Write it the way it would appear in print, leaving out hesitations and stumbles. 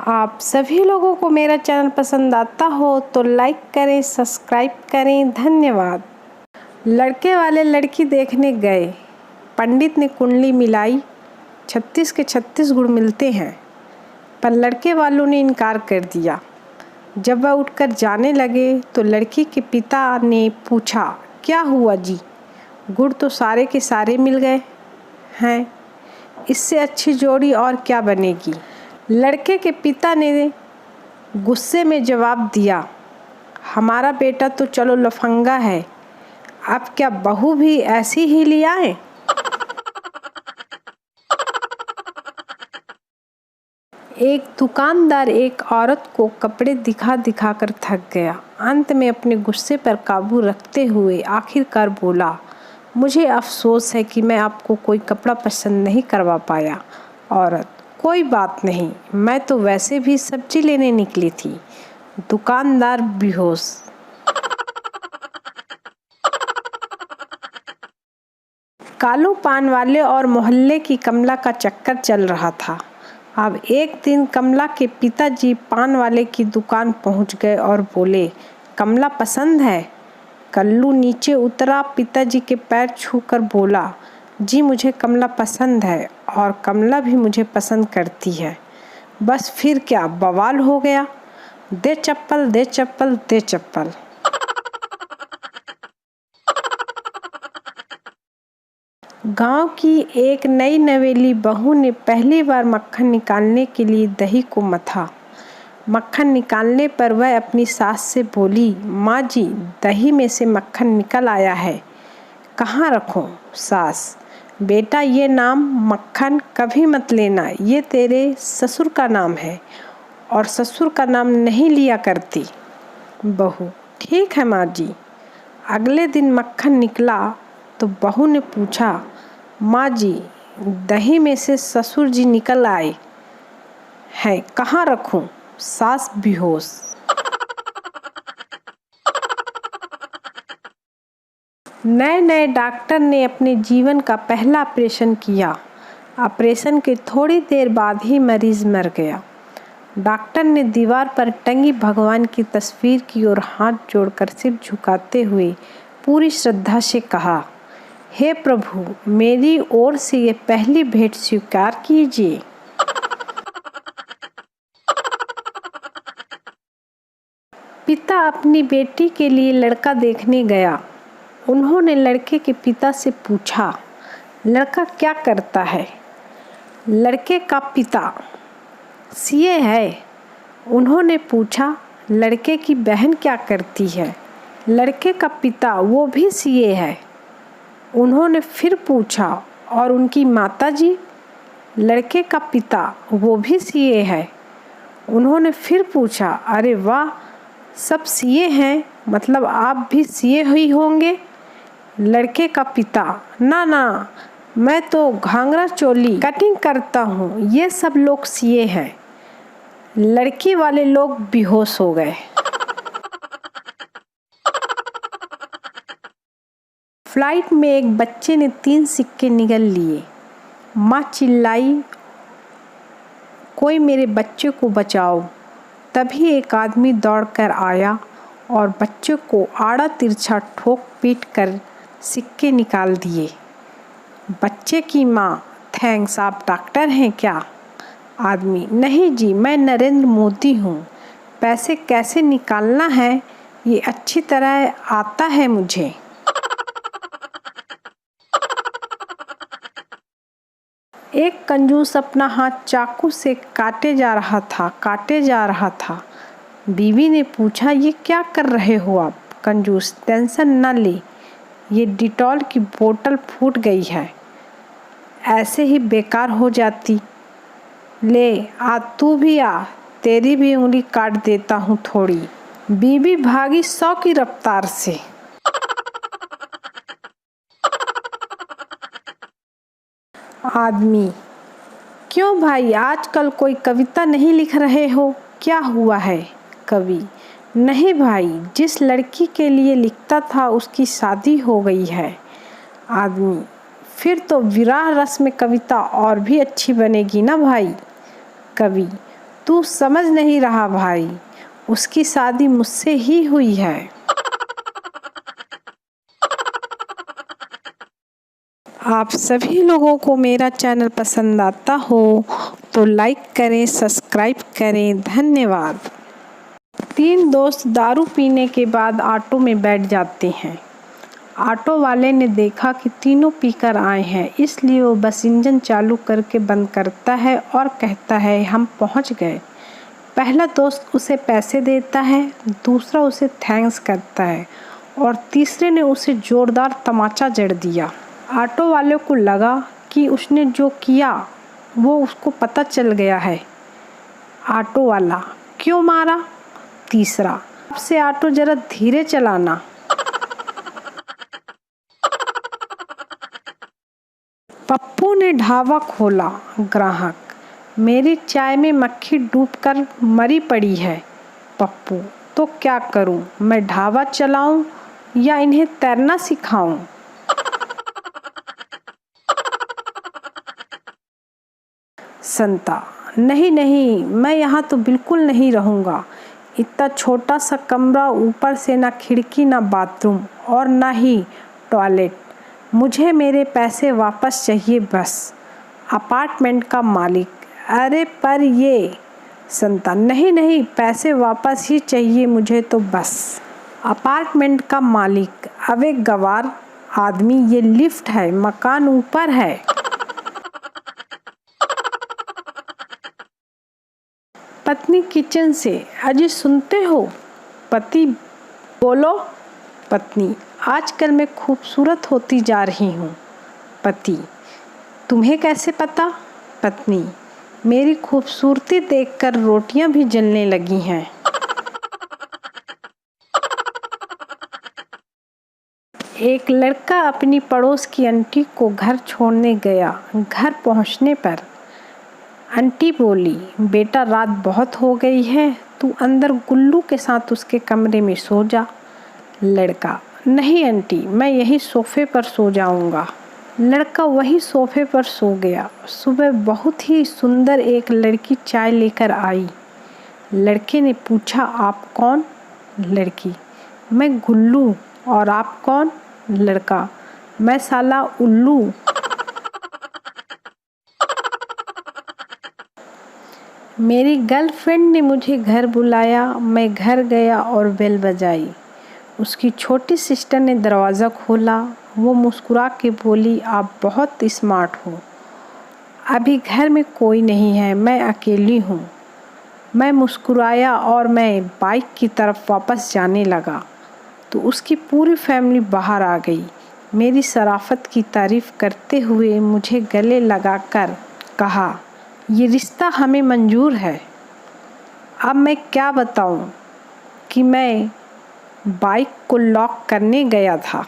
आप सभी लोगों को मेरा चैनल पसंद आता हो तो लाइक करें, सब्सक्राइब करें। धन्यवाद। लड़के वाले लड़की देखने गए। पंडित ने कुंडली मिलाई। 36 के 36 गुण मिलते हैं, पर लड़के वालों ने इनकार कर दिया। जब वह उठकर जाने लगे तो लड़की के पिता ने पूछा, क्या हुआ जी? गुण तो सारे के सारे मिल गए हैं, इससे अच्छी जोड़ी और क्या बनेगी? लड़के के पिता ने गुस्से में जवाब दिया, हमारा बेटा तो चलो लफंगा है, अब क्या बहू भी ऐसी ही ले आए? एक दुकानदार एक औरत को कपड़े दिखा दिखा कर थक गया। अंत में अपने गुस्से पर काबू रखते हुए आखिरकार बोला, मुझे अफसोस है कि मैं आपको कोई कपड़ा पसंद नहीं करवा पाया। औरत, कोई बात नहीं, मैं तो वैसे भी सब्जी लेने निकली थी। दुकानदार बेहोश। कालू पान वाले और मोहल्ले की कमला का चक्कर चल रहा था। अब एक दिन कमला के पिताजी पान वाले की दुकान पहुंच गए और बोले, कमला पसंद है? कल्लू नीचे उतरा, पिताजी के पैर छूकर बोला, जी मुझे कमला पसंद है और कमला भी मुझे पसंद करती है। बस फिर क्या बवाल हो गया। दे चप्पल, दे चप्पल, दे चप्पल। गांव की एक नई नवेली बहू ने पहली बार मक्खन निकालने के लिए दही को मथा। मक्खन निकालने पर वह अपनी सास से बोली, माँ जी दही में से मक्खन निकल आया है, कहाँ रखूं? सास, बेटा ये नाम मक्खन कभी मत लेना, ये तेरे ससुर का नाम है और ससुर का नाम नहीं लिया करती। बहू, ठीक है माँ जी। अगले दिन मक्खन निकला तो बहू ने पूछा, माँ जी दही में से ससुर जी निकल आए हैं, कहाँ रखूं? सास बेहोश। नए नए डॉक्टर ने अपने जीवन का पहला ऑपरेशन किया। ऑपरेशन के थोड़ी देर बाद ही मरीज मर गया। डॉक्टर ने दीवार पर टंगी भगवान की तस्वीर की ओर हाथ जोड़कर सिर झुकाते हुए पूरी श्रद्धा से कहा, हे प्रभु, मेरी ओर से ये पहली भेंट स्वीकार कीजिए। पिता अपनी बेटी के लिए लड़का देखने गया। उन्होंने लड़के के पिता से पूछा, लड़का क्या करता है? लड़के का पिता, सीए है। उन्होंने पूछा, लड़के की बहन क्या करती है? लड़के का पिता, वो भी सीए है। उन्होंने फिर पूछा, और उनकी माताजी? लड़के का पिता, वो भी सीए है। उन्होंने फिर पूछा, अरे वाह, सब सीए हैं, मतलब आप भी सीए हुई होंगे? लड़के का पिता, ना ना, मैं तो घाघरा चोली कटिंग करता हूँ, ये सब लोग सीए हैं। लड़की वाले लोग बेहोश हो गए। फ्लाइट में एक बच्चे ने 3 सिक्के निगल लिए। माँ चिल्लाई, कोई मेरे बच्चे को बचाओ। तभी एक आदमी दौड़कर आया और बच्चे को आड़ा तिरछा ठोक पीट कर सिक्के निकाल दिए। बच्चे की माँ, थैंक्स, आप डॉक्टर हैं क्या? आदमी, नहीं जी, मैं नरेंद्र मोदी हूँ, पैसे कैसे निकालना है ये अच्छी तरह आता है मुझे। एक कंजूस अपना हाथ चाकू से काटे जा रहा था। बीवी ने पूछा, ये क्या कर रहे हो आप? कंजूस, टेंशन न ले, ये डिटॉल की बोतल फूट गई है, ऐसे ही बेकार हो जाती। ले आ, तू भी आ, तेरी भी उंगली काट देता हूँ थोड़ी। बीवी भागी 100 की रफ्तार से। आदमी, क्यों भाई, आजकल कोई कविता नहीं लिख रहे हो, क्या हुआ है? कवि, नहीं भाई, जिस लड़की के लिए लिखता था उसकी शादी हो गई है। आदमी, फिर तो विरह रस में कविता और भी अच्छी बनेगी ना भाई। कवि, तू समझ नहीं रहा भाई, उसकी शादी मुझसे ही हुई है। आप सभी लोगों को मेरा चैनल पसंद आता हो तो लाइक करें, सब्सक्राइब करें। धन्यवाद। 3 दोस्त दारू पीने के बाद ऑटो में बैठ जाते हैं। ऑटो वाले ने देखा कि तीनों पीकर आए हैं, इसलिए वो बस इंजन चालू करके बंद करता है और कहता है, हम पहुंच गए। पहला दोस्त उसे पैसे देता है, दूसरा उसे थैंक्स करता है और तीसरे ने उसे जोरदार तमाचा जड़ दिया। ऑटो वाले को लगा कि उसने जो किया वो उसको पता चल गया है। ऑटो वाला, क्यों मारा? तीसरा, अब से ऑटो जरा धीरे चलाना। पप्पू ने ढाबा खोला। ग्राहक, मेरी चाय में मक्खी डूबकर मरी पड़ी है। पप्पू, तो क्या करूं, मैं ढाबा चलाऊं या इन्हें तैरना सिखाऊं? संता, नहीं नहीं, मैं यहाँ तो बिल्कुल नहीं रहूँगा। इतना छोटा सा कमरा, ऊपर से ना खिड़की ना बाथरूम और ना ही टॉयलेट। मुझे मेरे पैसे वापस चाहिए बस। अपार्टमेंट का मालिक, अरे पर ये। संता, नहीं नहीं, पैसे वापस ही चाहिए मुझे तो बस। अपार्टमेंट का मालिक, अबे गवार आदमी, ये लिफ्ट है, मकान ऊपर है। पत्नी किचन से, अजी सुनते हो? पति, बोलो। पत्नी, आजकल मैं खूबसूरत होती जा रही हूँ। पति, तुम्हें कैसे पता? पत्नी, मेरी खूबसूरती देखकर रोटियां भी जलने लगी हैं। एक लड़का अपनी पड़ोस की आंटी को घर छोड़ने गया। घर पहुँचने पर आंटी बोली, बेटा रात बहुत हो गई है, तू अंदर गुल्लू के साथ उसके कमरे में सो जा। लड़का, नहीं आंटी, मैं यही सोफे पर सो जाऊंगा। लड़का वही सोफे पर सो गया। सुबह बहुत ही सुंदर एक लड़की चाय लेकर आई। लड़के ने पूछा, आप कौन? लड़की, मैं गुल्लू। और आप कौन? लड़का, मैं साला उल्लू। मेरी गर्लफ्रेंड ने मुझे घर बुलाया। मैं घर गया और बेल बजाई। उसकी छोटी सिस्टर ने दरवाज़ा खोला। वो मुस्कुरा के बोली, आप बहुत स्मार्ट हो। अभी घर में कोई नहीं है, मैं अकेली हूँ। मैं मुस्कुराया और मैं बाइक की तरफ वापस जाने लगा तो उसकी पूरी फैमिली बाहर आ गई। मेरी शराफत की तारीफ़ करते हुए मुझे गले लगाकर कहा, ये रिश्ता हमें मंजूर है। अब मैं क्या बताऊं कि मैं बाइक को लॉक करने गया था।